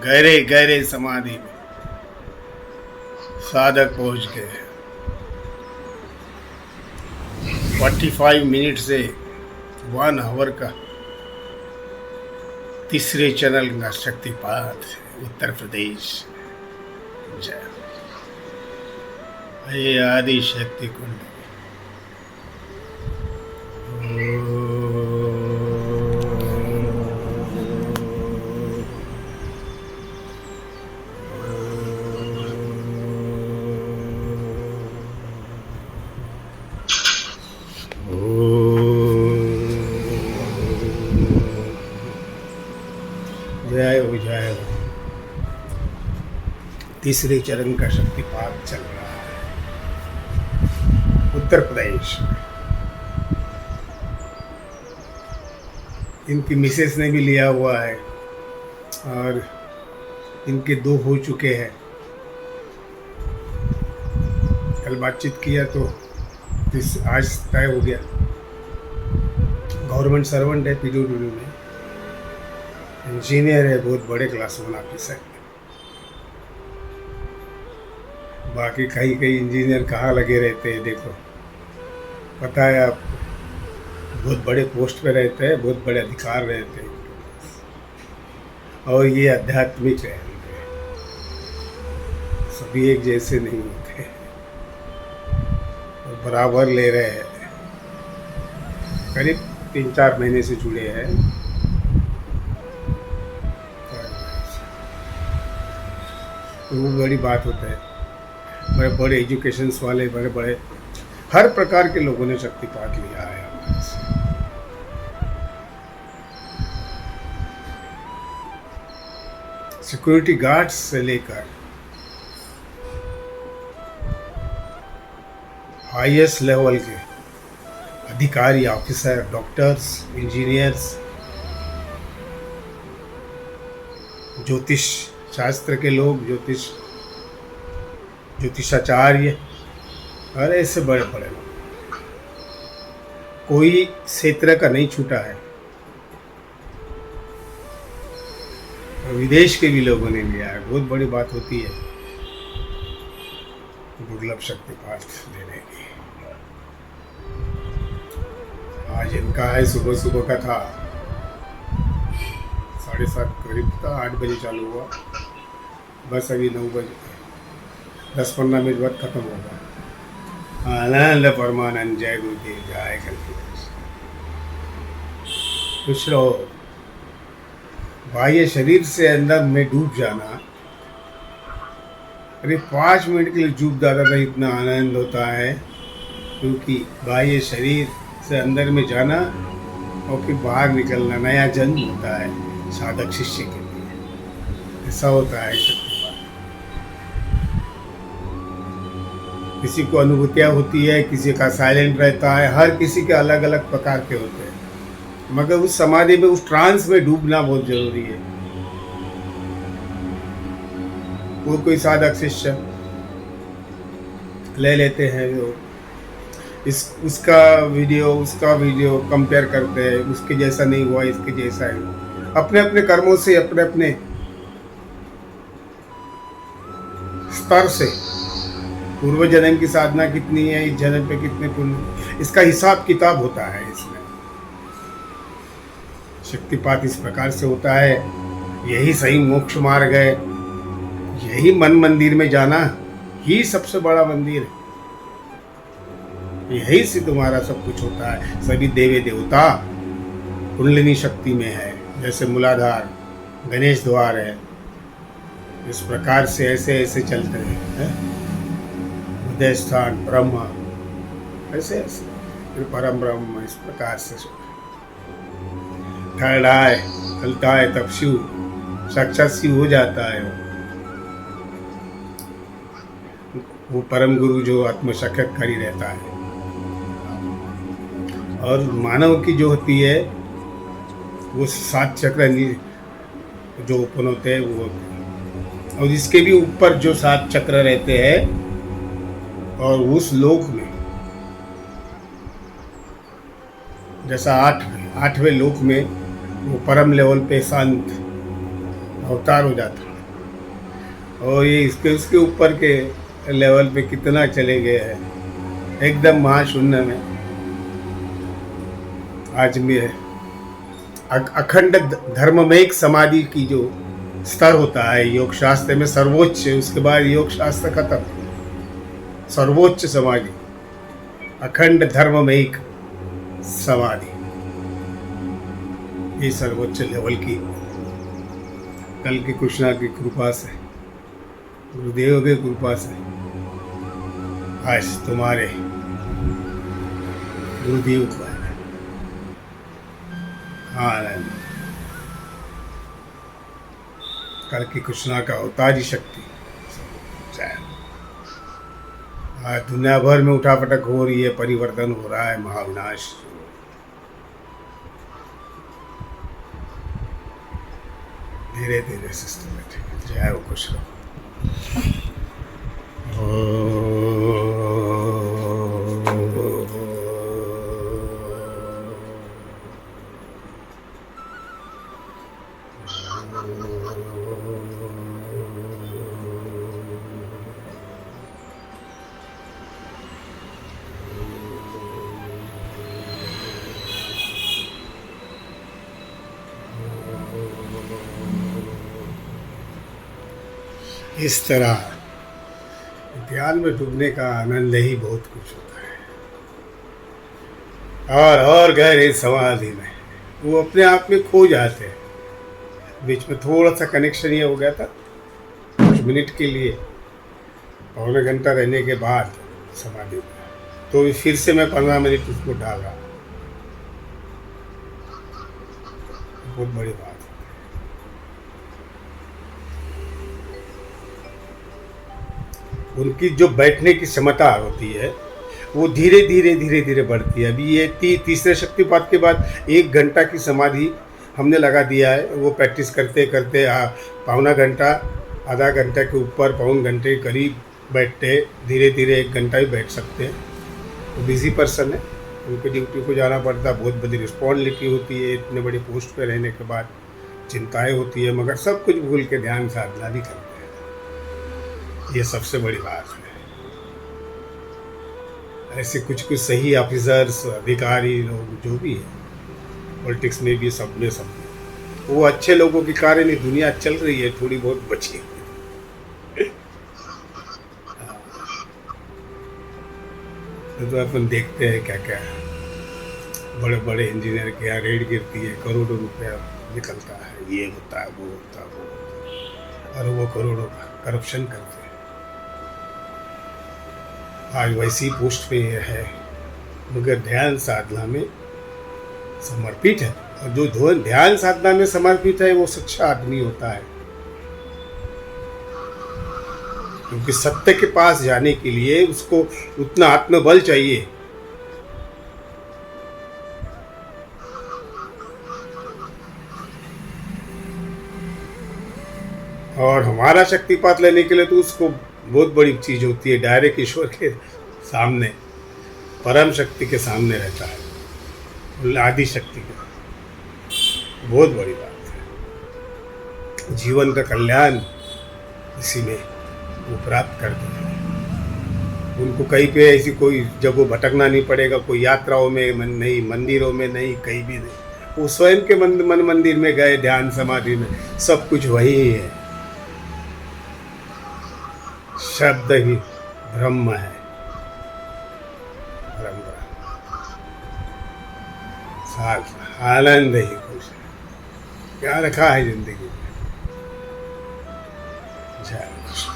गहरे गहरे समाधि में साधक पहुंच गए। 45 मिनट से 1 आवर का तीसरे चैनल का शक्तिपात उत्तर प्रदेश। जय ये आदि शक्ति कुंड। जय हो जय हो। तीसरे चरण का शक्तिपात चल रहा है उत्तर प्रदेश। इनकी मिसेस ने भी लिया हुआ है और इनके 2 हो चुके हैं। कल बातचीत किया तो आज तय हो गया। गवर्नमेंट सर्वेंट है, पीडब्ल्यूडी में इंजीनियर है, बहुत बड़े क्लास 1 ऑफिसर। बाकी कई इंजीनियर कहाँ लगे रहते हैं देखो, पता है आपको, बहुत बड़े पोस्ट पे रहते हैं, बहुत बड़े अधिकार रहते हैं और ये आध्यात्मिक है, सभी एक जैसे नहीं होते और बराबर ले रहे हैं। करीब 3-4 महीने से जुड़े हैं। तो वो बड़ी बात होता है। बड़े बड़े एजुकेशंस वाले, बड़े बड़े हर प्रकार के लोगों ने शक्तिपात लिया है हमारे से। सिक्योरिटी गार्ड्स से लेकर हाईएस्ट लेवल के अधिकारी, ऑफिसर, डॉक्टर्स, इंजीनियर्स, ज्योतिष शास्त्र के लोग, ज्योतिषाचार्य और ऐसे बड़े बड़े लोग, कोई क्षेत्र का नहीं छूटा है। विदेश के भी लोगों ने लिया है। बहुत बड़ी बात होती है दुर्लभ शक्तिपात लेने की। आज इनका है, सुबह सुबह का था, 7:30 करीब था, 8 बजे चालू हुआ, बस अभी 9 बजे 10-15 मिनट बाद खत्म होगा। आनंद परमानंद, जय गुरुदेव, जय कल्पेश। खुश रहो। बाह्य शरीर से अंदर में डूब जाना, अरे 5 मिनट के लिए डूब जाता था, इतना आनंद होता है। क्योंकि बाह्य शरीर से अंदर में जाना और फिर बाहर निकलना, नया जन्म होता है साधक शिष्य के लिए। ऐसा होता है शक्तिपात। किसी को अनुभूतियाँ होती है, किसी का साइलेंट रहता है, हर किसी के अलग अलग प्रकार के होते हैं। मगर उस समाधि में, उस ट्रांस में डूबना बहुत जरूरी है। कोई साधक शिष्य ले लेते हैं जो उसका वीडियो कंपेयर करते हैं, उसके जैसा नहीं हुआ, इसके जैसा है। अपने अपने कर्मों से, अपने अपने स्तर से, पूर्व जन्म की साधना कितनी है, इस जन्म पे कितने पुण्य, इसका हिसाब किताब होता है। इसमें शक्तिपात इस प्रकार से होता है। यही सही मोक्ष मार्ग है। यही मन मंदिर में जाना ही सबसे बड़ा मंदिर है। यही से तुम्हारा सब कुछ होता है। सभी देवी देवता कुंडलिनी शक्ति में है। जैसे मूलाधार, गणेश द्वार है, इस प्रकार से ऐसे ऐसे चलते हैं। हृदय स्थान ब्रह्मा, ऐसे ऐसे फिर परम ब्रह्म, इस प्रकार से थर्ड आए चलता है, तब शिव साक्षात शिव हो जाता है। वो परम गुरु जो आत्मसाक्षात्कारी रहता है। और मानव की जो होती है वो 7 चक्र जो ओपन होते हैं वो, और इसके भी ऊपर जो 7 चक्र रहते हैं। और उस लोक में जैसा आठवें लोक में वो परम लेवल पे शांत अवतार हो जाता है, और ये इसके उसके ऊपर के लेवल पे कितना चले गए हैं, एकदम महाशून्य में आज भी है। अखंड धर्म में एक समाधि की जो स्तर होता है योग शास्त्र में सर्वोच्च, उसके बाद योग शास्त्र खत्म। सर्वोच्च समाधि अखंड धर्म में एक समाधि, ये सर्वोच्च लेवल की कल की कृष्णा की कृपा से, गुरुदेव की कृपा से आज तुम्हारे गुरुदेव को आनंद, कल की कृष्णा का अवतारी शक्ति आज दुनिया भर में उठापटक हो रही है, परिवर्तन हो रहा है, महाविनाश धीरे धीरे सिस्टमेटिक। जय हो खुश रहो। इस तरह ध्यान में डूबने का आनंद ही बहुत कुछ होता है, और गहरे समाधि में वो अपने आप में खो जाते हैं। बीच में थोड़ा सा कनेक्शन ये हो गया था कुछ मिनट के लिए, पौने घंटा रहने के बाद समाधि में, तो फिर से मैं 15 मिनट उसको डाल रहा। बहुत बड़ी बात है। उनकी जो बैठने की क्षमता होती है वो धीरे धीरे बढ़ती है। अभी ये तीसरे शक्तिपात के बाद 1 घंटा की समाधि हमने लगा दिया है। वो प्रैक्टिस करते करते पौना घंटा, आधा घंटा के ऊपर, पौन घंटे के करीब बैठते, धीरे धीरे 1 घंटा ही बैठ सकते हैं। वो बिजी पर्सन है, उनकी ड्यूटी को जाना पड़ता है, बहुत बड़ी रिस्पॉन्सिबिलिटी होती है, इतने बड़ी पोस्ट पे रहने के बाद चिंताएं होती है, मगर सब कुछ भूल के ध्यान साधना भी करते हैं। ये सबसे बड़ी बात है। ऐसे कुछ सही ऑफिसर्स, अधिकारी लोग जो भी है, पॉलिटिक्स में भी, सब में वो अच्छे लोगों के कारण ही दुनिया चल रही है, थोड़ी बहुत बची। तो अपन देखते हैं क्या क्या बड़े बड़े इंजीनियर के यहाँ रेड गिरती है, करोड़ों रुपया निकलता है, ये होता है, वो होता है, और वो करोड़ों का करप्शन करते हैं। आज वैसी पोस्ट पे है, मगर ध्यान साधना में समर्पित है, और जो ध्यान साधना में समर्पित है वो सच्चा आदमी होता है। क्योंकि सत्य के पास जाने के लिए उसको उतना आत्मबल चाहिए। और हमारा शक्तिपात लेने के लिए तो उसको बहुत बड़ी चीज होती है, डायरेक्ट ईश्वर के सामने, परम शक्ति के सामने रहता है, आदि शक्ति के। बहुत बड़ी बात है। जीवन का कल्याण इसी में वो प्राप्त करते हैं। उनको कहीं पे ऐसी कोई जगह भटकना नहीं पड़ेगा, कोई यात्राओं में नहीं, मंदिरों में नहीं, कहीं भी नहीं। वो स्वयं के मन मंदिर में गए, ध्यान समाधि में, सब कुछ वही है। शब्द ही ब्रह्म है, ब्रह्म साथ आनंद ही खुश है। क्या रखा है जिंदगी में? जय कृष्ण।